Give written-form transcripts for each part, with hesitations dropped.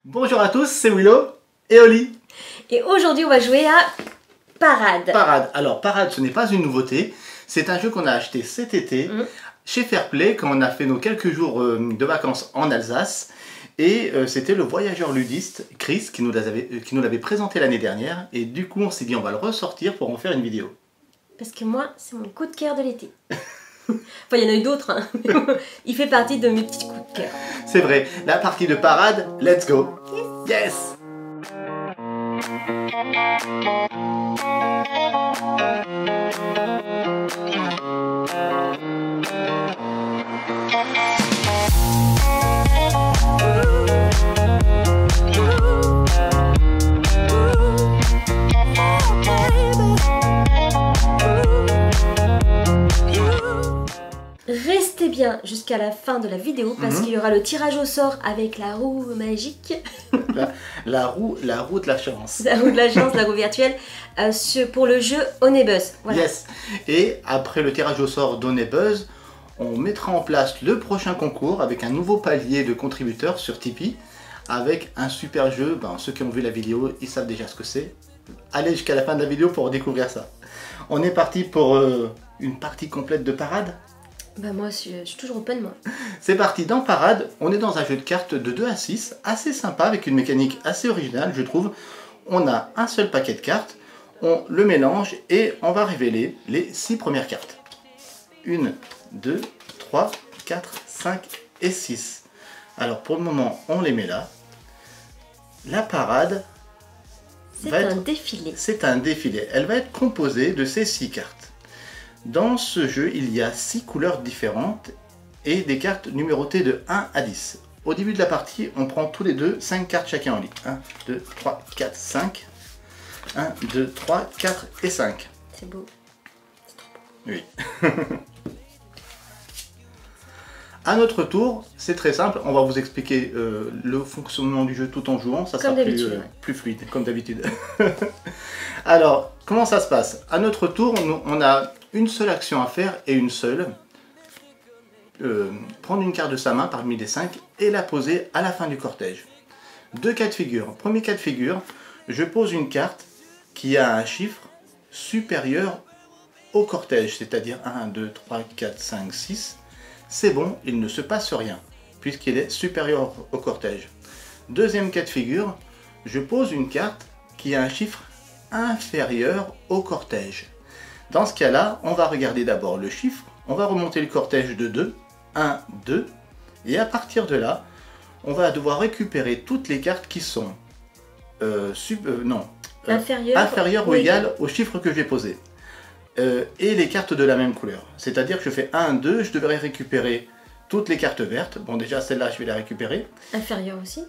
Bonjour à tous, c'est Willow et Oli. Et aujourd'hui, on va jouer à Parade. Parade. Alors, Parade, ce n'est pas une nouveauté. C'est un jeu qu'on a acheté cet été chez Fairplay quand on a fait nos quelques jours de vacances en Alsace. Et c'était le voyageur ludiste, Chris, qui nous l'avait présenté l'année dernière. Et du coup, on s'est dit, on va le ressortir pour en faire une vidéo. Parce que moi, c'est mon coup de cœur de l'été. Enfin, il y en a eu d'autres, hein. Il fait partie de mes petits coups de cœur. C'est vrai. La partie de Parade, let's go. Yes. Restez bien jusqu'à la fin de la vidéo parce qu'il y aura le tirage au sort avec la roue magique. La roue de la chance. La roue de la chance, la roue virtuelle, pour le jeu Onebuzz. Voilà. Yes. Et après le tirage au sort d'Onebuzz, on mettra en place le prochain concours avec un nouveau palier de contributeurs sur Tipeee avec un super jeu. Ben, ceux qui ont vu la vidéo, ils savent déjà ce que c'est. Allez jusqu'à la fin de la vidéo pour découvrir ça. On est parti pour une partie complète de Parade. Bah moi, je suis toujours open, moi. C'est parti, dans Parade, on est dans un jeu de cartes de 2 à 6, assez sympa, avec une mécanique assez originale, je trouve. On a un seul paquet de cartes, on le mélange et on va révéler les 6 premières cartes. 1, 2, 3, 4, 5 et 6. Alors pour le moment, on les met là. La Parade... C'est un défilé. C'est un défilé. Elle va être composée de ces 6 cartes. Dans ce jeu, il y a 6 couleurs différentes et des cartes numérotées de 1 à 10. Au début de la partie, on prend tous les deux 5 cartes chacun en ligne. 1, 2, 3, 4, 5. 1, 2, 3, 4 et 5. C'est beau. C'est trop beau. Oui. À notre tour, c'est très simple. On va vous expliquer le fonctionnement du jeu tout en jouant. Ça sera plus fluide, comme d'habitude. Alors, comment ça se passe? À notre tour, on a une seule action à faire et une seule. Prendre une carte de sa main parmi les 5 et la poser à la fin du cortège. Deux cas de figure. Premier cas de figure, je pose une carte qui a un chiffre supérieur au cortège, c'est-à-dire 1, 2, 3, 4, 5, 6. C'est bon, il ne se passe rien, puisqu'il est supérieur au cortège. Deuxième cas de figure, je pose une carte qui a un chiffre inférieur au cortège. Dans ce cas-là, on va regarder d'abord le chiffre, on va remonter le cortège de 2, 1, 2, et à partir de là, on va devoir récupérer toutes les cartes qui sont inférieures ou égales au chiffre que j'ai posé. Et les cartes de la même couleur. C'est-à-dire que je fais 1, 2, je devrais récupérer toutes les cartes vertes. Bon, déjà celle-là, je vais la récupérer. Inférieure aussi.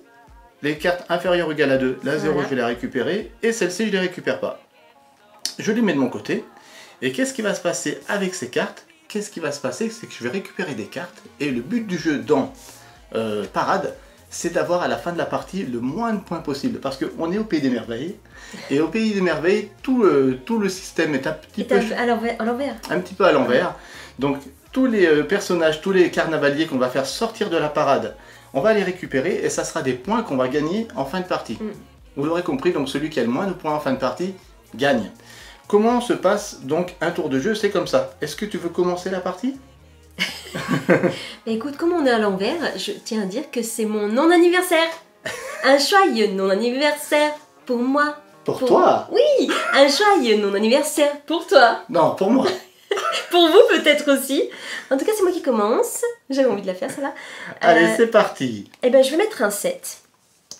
Les cartes inférieures ou égales à 2, la 0, je vais la récupérer. Et celle-ci, je ne les récupère pas. Je les mets de mon côté. Et qu'est-ce qui va se passer avec ces cartes? Qu'est-ce qui va se passer? C'est que je vais récupérer des cartes. Et le but du jeu dans Parade, c'est d'avoir à la fin de la partie le moins de points possible. Parce qu'on est au Pays des Merveilles. Et au Pays des Merveilles, tout le système est un petit peu à l'envers. Un petit peu à l'envers. Donc tous les personnages, tous les carnavaliers qu'on va faire sortir de la parade, on va les récupérer et ça sera des points qu'on va gagner en fin de partie. Vous l'aurez compris, donc celui qui a le moins de points en fin de partie gagne. Comment se passe donc un tour de jeu? C'est comme ça. Est-ce que tu veux commencer la partie? Écoute, comme on est à l'envers, je tiens à dire que c'est mon non-anniversaire. Un joyeux non-anniversaire pour moi. Pour toi? Oui, un joyeux non-anniversaire pour toi. Non, pour moi. Pour vous peut-être aussi. En tout cas, c'est moi qui commence. J'avais envie de la faire, celle-là. Allez, c'est parti. Eh ben, je vais mettre un 7.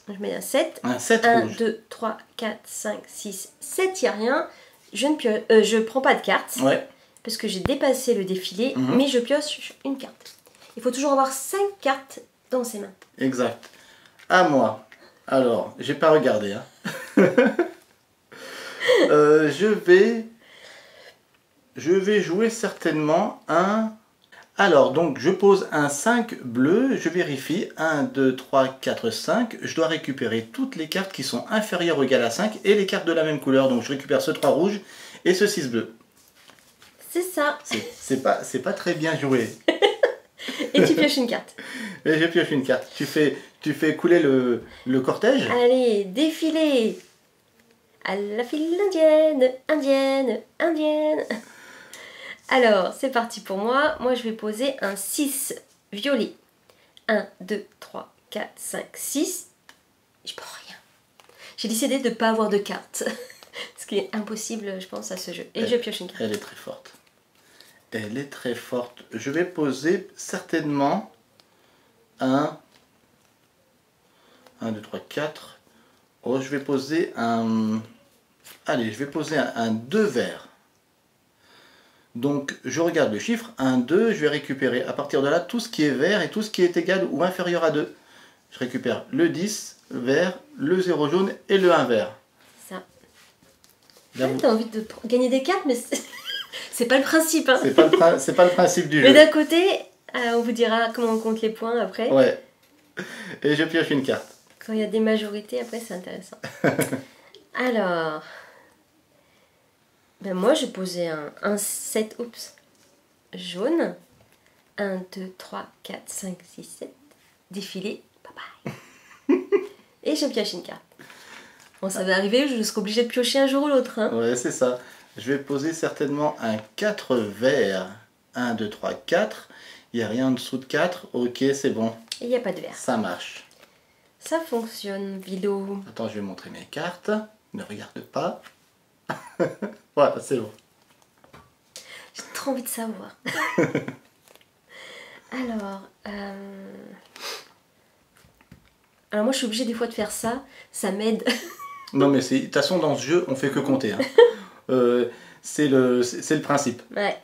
Je mets un 7. Un 7 1, rouge. 2, 3, 4, 5, 6, 7, il n'y a rien. Je prends pas de carte. Ouais. Parce que j'ai dépassé le défilé, mais je pioche une carte. Il faut toujours avoir 5 cartes dans ses mains. Exact. À moi. Alors, j'ai pas regardé. Hein. Je vais jouer certainement un... Alors, donc, je pose un 5 bleu, je vérifie. 1, 2, 3, 4, 5. Je dois récupérer toutes les cartes qui sont inférieures ou égales à 5 et les cartes de la même couleur. Donc, je récupère ce 3 rouge et ce 6 bleu. C'est ça. C'est pas très bien joué. Et tu pioches une carte. Et je pioche une carte. Tu fais couler le cortège? Allez, défilé. À la file indienne, indienne, indienne. Alors, c'est parti pour moi. Moi, je vais poser un 6 violet. 1, 2, 3, 4, 5, 6. Je prends rien. J'ai décidé de ne pas avoir de cartes. Ce qui est impossible, je pense, à ce jeu. Et je pioche une carte. Elle est très forte. Elle est très forte. Je vais poser certainement un 2, 3, 4. Oh, je vais poser un... Allez, je vais poser un 2 vert. Donc, je regarde le chiffre. 1, 2, je vais récupérer à partir de là tout ce qui est vert et tout ce qui est égal ou inférieur à 2. Je récupère le 10 vert, le 0 jaune et le 1 vert. Ça. Là, Ah, t'as envie de gagner des cartes, mais c'est pas le principe. Hein. C'est pas le principe du Mais jeu. d'un côté, on vous dira comment on compte les points après. Ouais. Et je pioche une carte. Quand il y a des majorités, après, c'est intéressant. Alors... Ben moi, je posais un 7, oups, jaune. 1, 2, 3, 4, 5, 6, 7. Défilé. Bye bye. Et je pioche une carte. Bon, ça va arriver, je serai obligée de piocher un jour ou l'autre. Hein. Ouais, c'est ça. Je vais poser certainement un 4 vert. 1, 2, 3, 4. Il n'y a rien en dessous de 4. Ok, c'est bon. Et il n'y a pas de vert. Ça marche. Ça fonctionne, Vilo. Attends, je vais montrer mes cartes. Ne regarde pas. Voilà, c'est bon. J'ai trop envie de savoir. Alors, alors moi je suis obligée des fois de faire ça. Ça m'aide. Non, mais de toute façon, dans ce jeu, on fait que compter. Hein. C'est le principe. Ouais.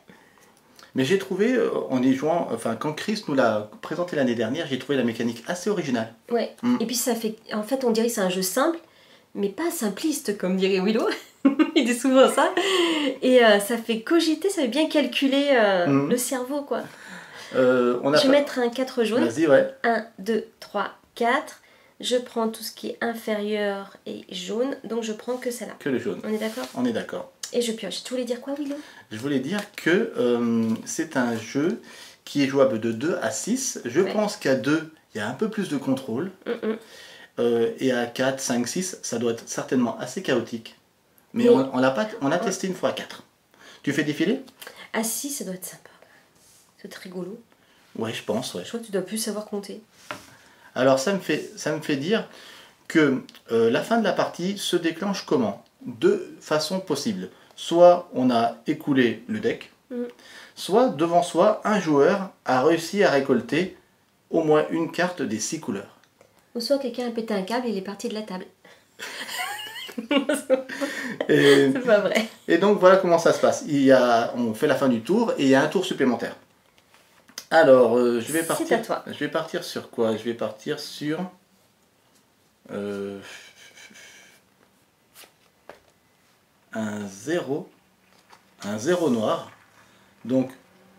Mais j'ai trouvé, en y jouant, enfin, quand Chris nous l'a présenté l'année dernière, j'ai trouvé la mécanique assez originale. Ouais. Et puis ça fait... En fait, on dirait que c'est un jeu simple, mais pas simpliste, comme dirait Willow. Il dit souvent ça. Et ça fait cogiter, ça fait bien calculer le cerveau, quoi. Je vais mettre un 4 jaune. Vas-y, ouais. 1, 2, 3, 4. Je prends tout ce qui est inférieur et jaune, donc je prends que celle-là. Que le jaune. On est d'accord? On est d'accord. Et je pioche. Tu voulais dire quoi, Willow? Je voulais dire que c'est un jeu qui est jouable de 2 à 6. Je pense qu'à 2, il y a un peu plus de contrôle. Et à 4, 5, 6, ça doit être certainement assez chaotique. Mais on a testé une fois à 4. Tu fais défiler? À 6, ça doit être sympa. C'est rigolo. Ouais, je pense, ouais. Je crois que tu dois plus savoir compter. Alors ça me fait dire que la fin de la partie se déclenche comment? De façon possible. Soit on a écoulé le deck, soit devant soi, un joueur a réussi à récolter au moins une carte des 6 couleurs. Ou soit quelqu'un a pété un câble et il est parti de la table. C'est pas vrai. Et donc voilà comment ça se passe. On fait la fin du tour et il y a un tour supplémentaire. Alors, je vais partir. C'est à toi. Je vais partir sur quoi? Je vais partir sur un 0 noir. Donc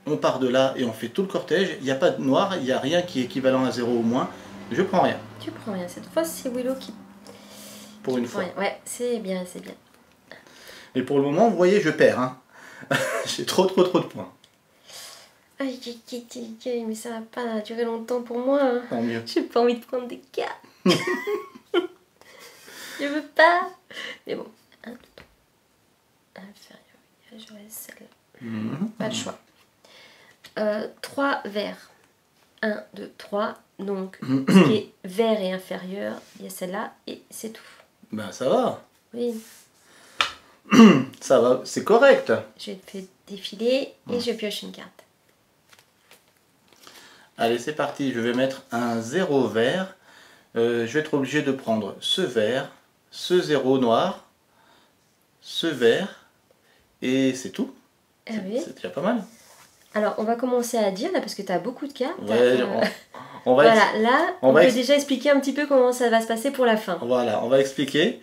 on part de là et on fait tout le cortège. Il n'y a pas de noir, il n'y a rien qui est équivalent à 0 ou moins. Je prends rien. Tu prends rien. Cette fois, c'est Willow qui... Pour une fois. Rien. Ouais, c'est bien, c'est bien. Et pour le moment, vous voyez, je perds. Hein. J'ai trop de points. Aïe, mais ça va pas durer longtemps pour moi. Hein. Tant mieux. J'ai pas envie de prendre des cartes. Je veux pas. Mais bon, 1, 2, 3. Inférieur. Je laisse celle-là. Pas de choix. 3 verts. 1, 2, 3. Donc, ce qui est vert et inférieur, il y a celle-là et c'est tout. Ben ça va. Oui. Ça va, c'est correct. Je vais te faire défiler et je pioche une carte. Allez, c'est parti. Je vais mettre un 0 vert. Je vais être obligé de prendre ce vert, ce 0 noir, ce vert, et c'est tout. Ah oui. C'est déjà pas mal. Alors, on va commencer à dire, là, parce que tu as beaucoup de cartes. Ouais, on va voilà, là, on peut déjà expliquer un petit peu comment ça va se passer pour la fin. Voilà, on va expliquer.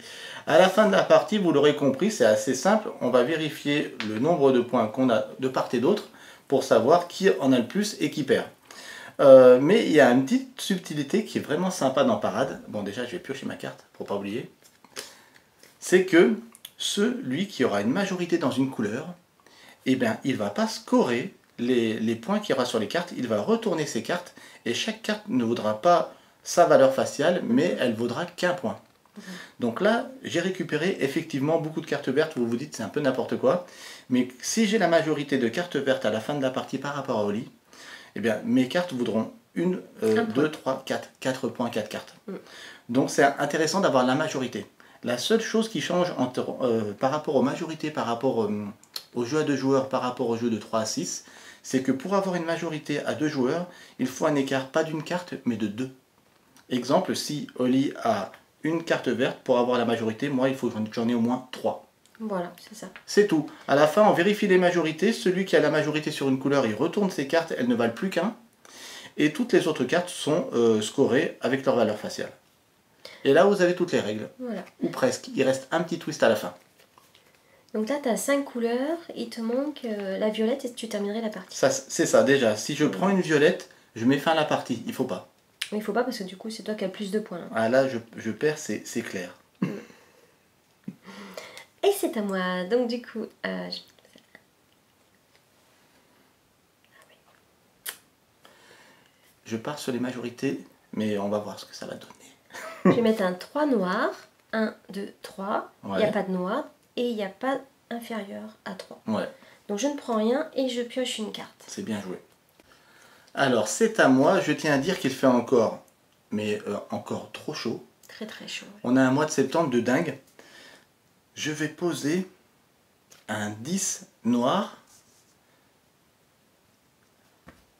À la fin de la partie, vous l'aurez compris, c'est assez simple. On va vérifier le nombre de points qu'on a de part et d'autre pour savoir qui en a le plus et qui perd. Mais il y a une petite subtilité qui est vraiment sympa dans Parade. Bon, déjà, je vais piocher ma carte pour pas oublier. C'est que celui qui aura une majorité dans une couleur, eh bien, il ne va pas scorer les points qu'il y aura sur les cartes. Il va retourner ses cartes et chaque carte ne vaudra pas sa valeur faciale, mais elle vaudra qu'un point. Donc là, j'ai récupéré effectivement beaucoup de cartes vertes. Vous vous dites c'est un peu n'importe quoi. Mais si j'ai la majorité de cartes vertes à la fin de la partie par rapport à Oli, eh bien mes cartes vaudront 1, 2, 3, 4. 4 points, 4 cartes. Donc c'est intéressant d'avoir la majorité. La seule chose qui change par rapport aux majorités, par rapport au jeu à 2 joueurs, par rapport au jeu de 3 à 6, c'est que pour avoir une majorité à 2 joueurs, il faut un écart pas d'une carte, mais de 2. Exemple, si Oli a une carte verte, pour avoir la majorité, moi il faut que j'en ai au moins 3. Voilà, c'est ça. C'est tout. À la fin, on vérifie les majorités. Celui qui a la majorité sur une couleur, il retourne ses cartes, elles ne valent plus qu'un. Et toutes les autres cartes sont scorées avec leur valeur faciale. Et là, vous avez toutes les règles. Voilà. Ou presque. Il reste un petit twist à la fin. Donc là, tu as 5 couleurs, il te manque la violette et tu terminerais la partie. C'est ça, déjà. Si je prends une violette, je mets fin à la partie. Il faut pas. Mais il faut pas parce que du coup, c'est toi qui as plus de points. Hein. Ah là, je perds, c'est clair. Et c'est à moi. Donc du coup, je pars sur les majorités, mais on va voir ce que ça va donner. je vais mettre un 3 noir. 1, 2, 3. Il n'y a Ouais. pas de noir et il n'y a pas inférieur à 3. Ouais, Donc je ne prends rien et je pioche une carte. c'est bien joué. Alors, c'est à moi. Je tiens à dire qu'il fait encore, mais encore trop chaud. Très très chaud. On a un mois de septembre de dingue. Je vais poser un 10 noir.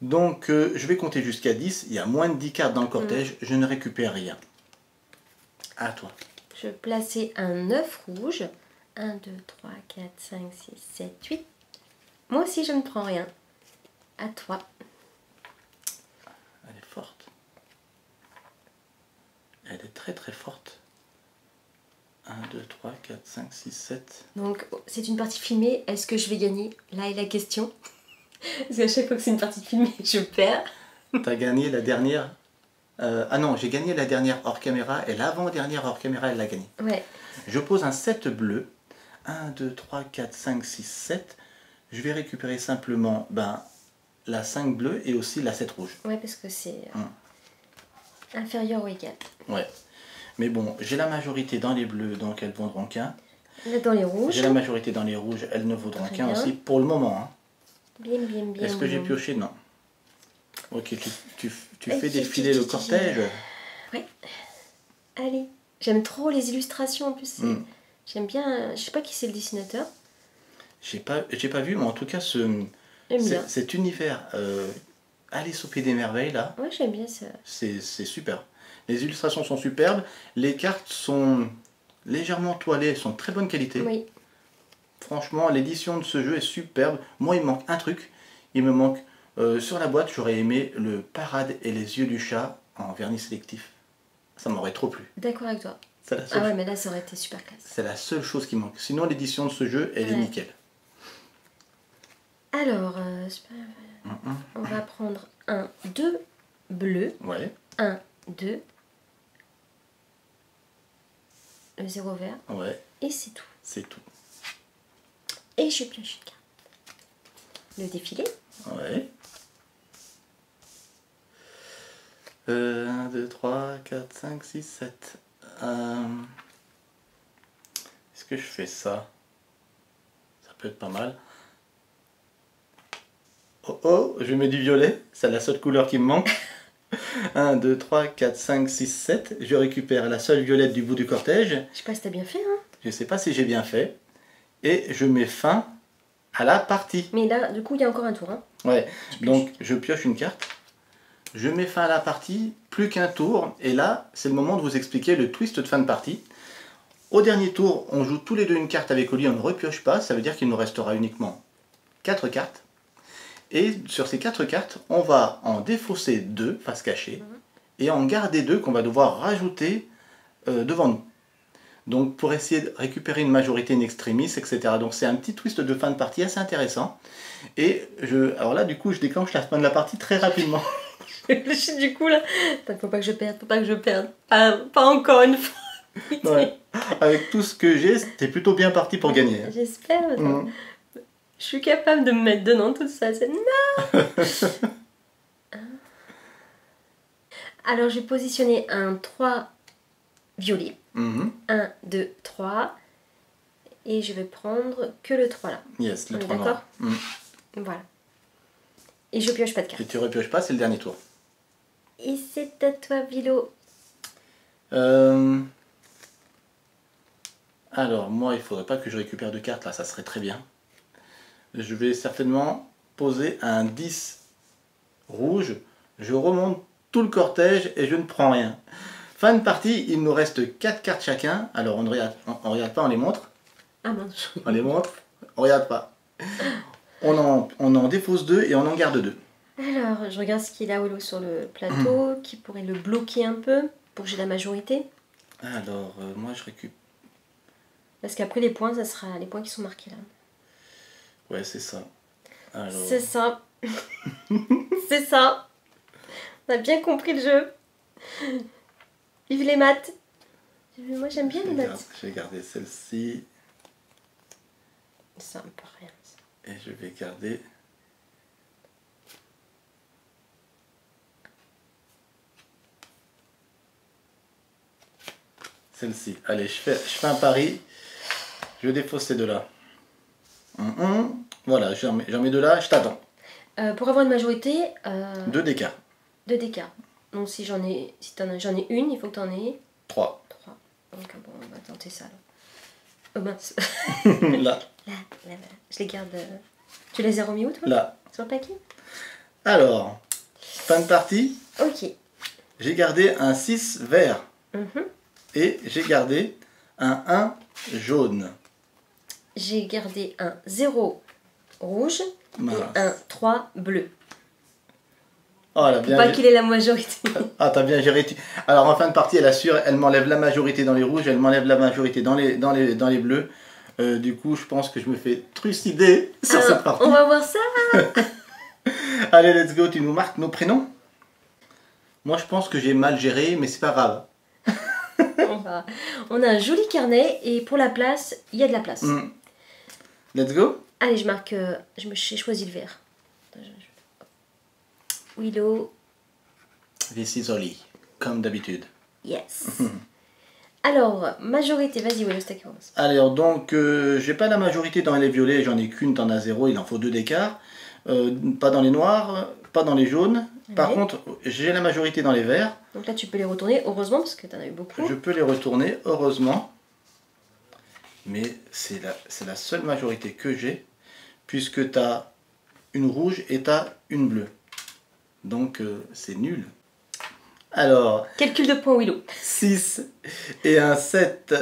Donc je vais compter jusqu'à 10. Il y a moins de 10 cartes dans le cortège. Je ne récupère rien. À toi. Je vais placer un 9 rouge. 1, 2, 3, 4, 5, 6, 7, 8. Moi aussi je ne prends rien. À toi. Elle est forte. Elle est très très forte. 1, 2, 3, 4, 5, 6, 7. Donc c'est une partie filmée. Est-ce que je vais gagner? Là est la question. Parce qu'à chaque fois que c'est une partie filmée, je perds. T'as gagné la dernière. Ah non, j'ai gagné la dernière hors caméra et l'avant-dernière hors caméra, elle l'a gagnée. Ouais. Je pose un 7 bleu. 1, 2, 3, 4, 5, 6, 7. Je vais récupérer simplement la 5 bleue et aussi la 7 rouge. Ouais, parce que c'est inférieur ou égal. Ouais. Mais bon, j'ai la majorité dans les bleus, donc elles ne vaudront qu'un. Là dans les rouges. J'ai la majorité dans les rouges, elles ne vaudront Très qu'un bien. aussi pour le moment. Hein. Bien, bien, bien. Est-ce que j'ai bien. pioché? Non. Ok, tu fais Ok, défiler le cortège. Ouais. Allez. J'aime trop les illustrations en plus. J'aime bien. Je sais pas qui c'est le dessinateur. J'ai pas vu, mais en tout cas, J'aime bien. cet univers Alice au Pays des Merveilles, là, Ouais, j'aime bien ça. c'est super. Les illustrations sont superbes. Les cartes sont légèrement toilées, elles sont de très bonne qualité. Oui. Franchement, l'édition de ce jeu est superbe. Moi, il me manque un truc. Il me manque, sur la boîte, j'aurais aimé le Parade et les yeux du chat en vernis sélectif. Ça m'aurait trop plu. D'accord avec toi. C'est la seule Ah ouais, mais là ça aurait été super classe. C'est la seule chose qui manque. Sinon, l'édition de ce jeu, elle est Ouais. nickel. Alors, on va prendre un 2 bleu. Ouais, 1, 2. Le 0 vert. ouais, Et c'est tout. c'est tout. Et je pioche une carte. Le défilé. Ouais. 1, 2, 3, 4, 5, 6, 7. Est-ce que je fais ça? Ça peut être pas mal. Oh oh, je mets du violet. C'est la seule couleur qui me manque. 1, 2, 3, 4, 5, 6, 7. Je récupère la seule violette du bout du cortège. Je sais pas si t'as bien fait, hein. Je sais pas si j'ai bien fait. Et je mets fin à la partie. Mais là, du coup, il y a encore un tour, hein. Ouais, donc je pioche une carte. Je mets fin à la partie, plus qu'un tour. Et là, c'est le moment de vous expliquer le twist de fin de partie. Au dernier tour, on joue tous les deux une carte avec Oli, on ne repioche pas. Ça veut dire qu'il nous restera uniquement 4 cartes. Et sur ces 4 cartes, on va en défausser 2, face cachée, et en garder 2 qu'on va devoir rajouter devant nous. Donc pour essayer de récupérer une majorité in extremis, etc. Donc c'est un petit twist de fin de partie assez intéressant. Et alors là, du coup, je déclenche la fin de la partie très rapidement. Je suis du coup là. Attends, faut pas que je perde, faut pas que je perde. Pas encore une fois. Ouais. Avec tout ce que j'ai, c'était plutôt bien parti pour gagner. J'espère. Je suis capable de me mettre dedans tout ça. C'est non. Alors, je vais positionner un 3 violet. Mhm. 1, 2, 3. Et je vais prendre que le 3 là. Yes, le On est 3 d'accord? noir. Mhm. Voilà. Et je pioche pas de carte. Et tu repioches pas, c'est le dernier tour. Et c'est à toi, Vilo. Alors, moi, il faudrait pas que je récupère de cartes, là, ça serait très bien. Je vais certainement poser un 10 rouge. Je remonte tout le cortège et je ne prends rien. Fin de partie, il nous reste 4 cartes chacun. Alors, on ne regarde, on regarde pas, on les montre. Ah mince. On les montre, on regarde pas. On en défausse 2 et on en garde 2. Alors, je regarde ce qu'il a Willow sur le plateau, qui pourrait le bloquer un peu pour que j'ai la majorité. Alors, moi, je récupère... Parce qu'après les points, ça sera les points qui sont marqués là. Ouais, c'est ça. Alors... C'est ça. C'est ça. On a bien compris le jeu. Vive les maths. Moi j'aime bien les maths. Je vais garder celle-ci C'est un peu rien. et je vais garder... celle-ci. Allez, je fais un pari. Je défausse ces deux-là. Voilà, j'en mets deux là, je t'attends. Pour avoir une majorité, 2 d'écart. 2 d'écart. Donc si j'en ai une, il faut que tu en aies 3. 3. Donc bon, on va tenter ça. Là. Oh mince. Là. Là. Je les garde. Tu les as remis où toi? Là. Sur le papier? Alors, fin de partie. Ok. J'ai gardé un 6 vert. Mhm. Et j'ai gardé un 1 jaune. J'ai gardé un 0 rouge Mince. et un 3 bleu. Oh, elle a Pour bien pas qu'il ait la majorité. Ah, t'as bien géré. Alors, en fin de partie, elle assure, elle m'enlève la majorité dans les rouges, elle m'enlève la majorité dans les bleus. Du coup, je pense que je me fais trucider sur Alors, cette partie. on va voir ça. Allez, let's go, tu nous marques nos prénoms. Moi, je pense que j'ai mal géré, mais c'est pas grave. On a un joli carnet et pour la place, il y a de la place. Let's go. Allez, je marque. J'ai choisi le vert. Willow. This is Oli, comme d'habitude. Yes. Alors, majorité, vas-y, Willow, c'est à qui commence. Alors, donc, j'ai pas la majorité dans les violets, j'en ai qu'une, t'en as 0, il en faut 2 d'écart. Pas dans les noirs, pas dans les jaunes. Par Ouais. contre, j'ai la majorité dans les verts. Donc là, tu peux les retourner, heureusement, parce que tu en as eu beaucoup. Je peux les retourner, heureusement. Mais c'est la seule majorité que j'ai, puisque tu as une rouge et tu as une bleue. Donc, c'est nul. Alors, Calcul de points, Willow. 6 et un 7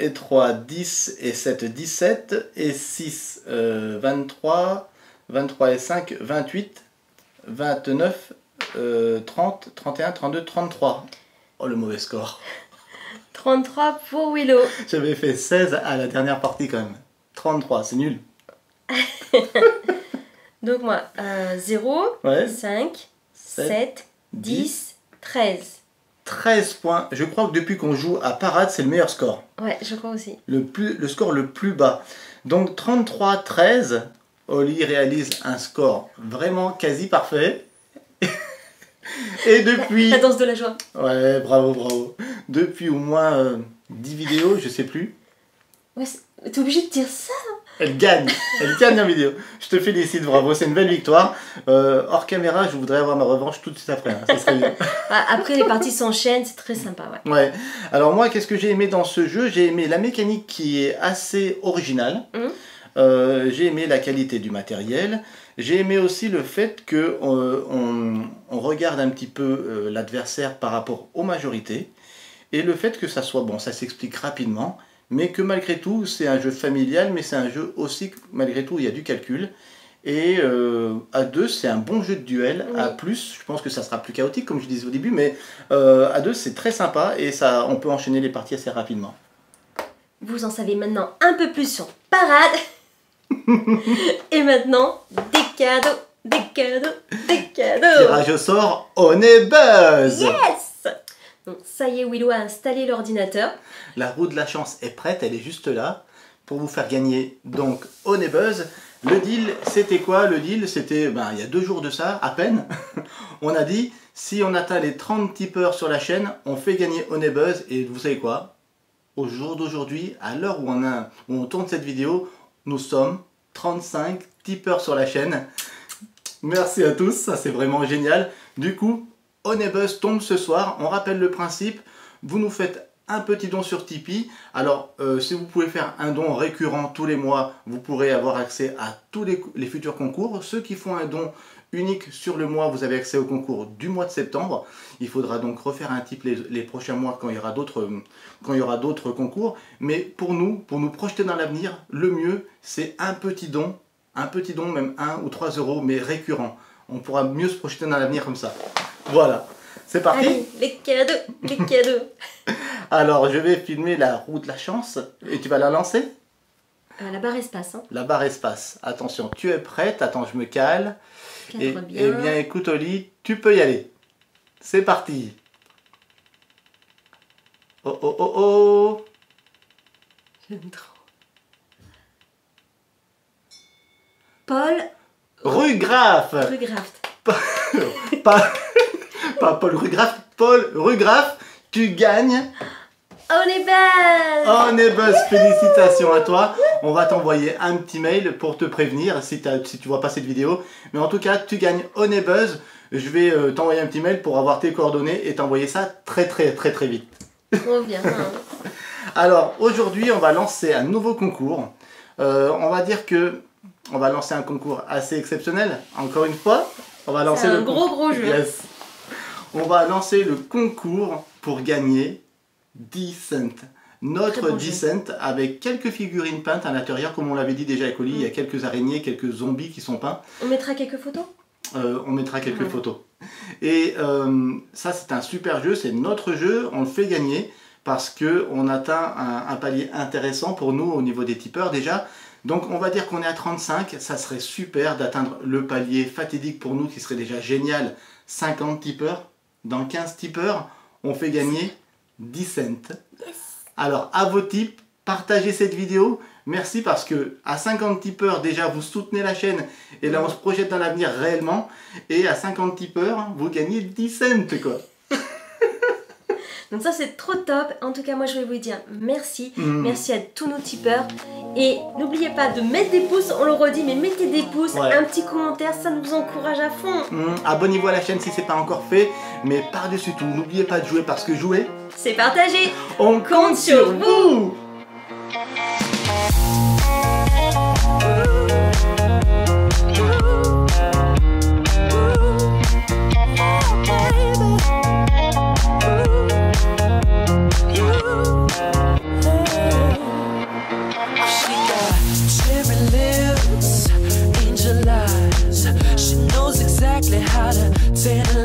et 3, 10 et 7, 17 et 6, 23, 23 et 5, 28, 29, 30, 31, 32, 33. Oh, le mauvais score. 33 pour Willow. J'avais fait 16 à la dernière partie quand même. 33, c'est nul. Donc moi, 0, Ouais. 5, 7, 7, 10, 13. 13 points. Je crois que depuis qu'on joue à parade, c'est le meilleur score. Ouais, je crois aussi. Le score le plus bas. Donc 33-13, Oli réalise un score vraiment quasi parfait. Et depuis... La danse de la joie. Ouais, bravo, bravo. Depuis au moins 10 vidéos, je sais plus. Ouais, t'es obligé de dire ça. Elle gagne en vidéo. Je te félicite, bravo, c'est une belle victoire. Hors caméra, je voudrais avoir ma revanche tout de suite après. Hein. Ça serait bien. Après, les parties s'enchaînent, c'est très sympa, ouais. Ouais. Alors moi, qu'est-ce que j'ai aimé dans ce jeu? J'ai aimé la mécanique qui est assez originale. J'ai aimé la qualité du matériel. J'ai aimé aussi le fait que on regarde un petit peu l'adversaire par rapport aux majorités. Et le fait que ça soit bon, ça s'explique rapidement. Mais que malgré tout, c'est un jeu familial, mais c'est un jeu aussi, malgré tout, il y a du calcul. Et à 2, c'est un bon jeu de duel. Oui. À plus, je pense que ça sera plus chaotique, comme je disais au début, mais à 2, c'est très sympa et ça, on peut enchaîner les parties assez rapidement. Vous en savez maintenant un peu plus sur Parade. Et maintenant, des cadeaux, des cadeaux, des cadeaux. Tirage au sort, on est buzz. Yes. Donc ça y est, Willow a installé l'ordinateur. La roue de la chance est prête, elle est juste là pour vous faire gagner donc Honey Buzz. Le deal, c'était quoi? Le deal, c'était il y a 2 jours de ça, à peine. On a dit, si on atteint les 30 tipeurs sur la chaîne, on fait gagner Honeybuzz. Et vous savez quoi? Au jour d'aujourd'hui, à l'heure où on tourne cette vidéo, nous sommes 35 tipeurs sur la chaîne. Merci à tous, ça c'est vraiment génial. Du coup, Honeybuzz tombe ce soir. On rappelle le principe, vous nous faites un petit don sur Tipeee. Alors, si vous pouvez faire un don récurrent tous les mois, vous pourrez avoir accès à tous les futurs concours. Ceux qui font un don unique sur le mois, vous avez accès au concours du mois de septembre. Il faudra donc refaire un type les prochains mois quand il y aura d'autres concours. Mais pour nous projeter dans l'avenir, le mieux, c'est un petit don, même 1 ou 3 euros, mais récurrent. On pourra mieux se projeter dans l'avenir comme ça. Voilà. C'est parti. Allez, les cadeaux, les cadeaux. Alors, je vais filmer la roue de la chance et tu vas la lancer. La barre espace. Hein. La barre espace. Attention, tu es prête. Attends, je me cale. Et bien, écoute, Oli, tu peux y aller. C'est parti. Oh, oh, oh, oh. J'aime trop. Paul Rugraff. Pas Paul Rugraff, Paul Rugraff, tu gagnes Honeybuzz. Honeybuzz, félicitations à toi. On va t'envoyer un petit mail pour te prévenir si tu vois pas cette vidéo. Mais en tout cas, tu gagnes Honeybuzz. Je vais t'envoyer un petit mail pour avoir tes coordonnées et t'envoyer ça très vite. Trop bien. Alors, aujourd'hui, on va lancer un nouveau concours. On va dire que on va lancer un concours assez exceptionnel. Encore une fois, on va lancer un gros jeu. Yes. On va lancer le concours pour gagner Decent. Notre Decent avec quelques figurines peintes à l'intérieur, comme on l'avait dit déjà avec Oli, il y a quelques araignées, quelques zombies qui sont peints. On mettra quelques photos. On mettra quelques photos. Et ça, c'est un super jeu, c'est notre jeu, on le fait gagner parce qu'on atteint un palier intéressant pour nous au niveau des tipeurs déjà. Donc on va dire qu'on est à 35, ça serait super d'atteindre le palier fatidique pour nous qui serait déjà génial, 50 tipeurs. Dans 15 tipeurs, on fait gagner Decent. Yes. Alors à vos tips, partagez cette vidéo. Merci parce que à 50 tipeurs déjà vous soutenez la chaîne et là on se projette dans l'avenir réellement. Et à 50 tipeurs, vous gagnez Decent quoi. Donc ça c'est trop top. En tout cas moi je vais vous dire merci. Merci à tous nos tipeurs. Et n'oubliez pas de mettre des pouces, on le redit, mais mettez des pouces, un petit commentaire, ça nous encourage à fond. Abonnez-vous à la chaîne si c'est pas encore fait. Mais par-dessus tout, n'oubliez pas de jouer parce que jouer, c'est partager. On compte sur vous. She knows exactly how to tell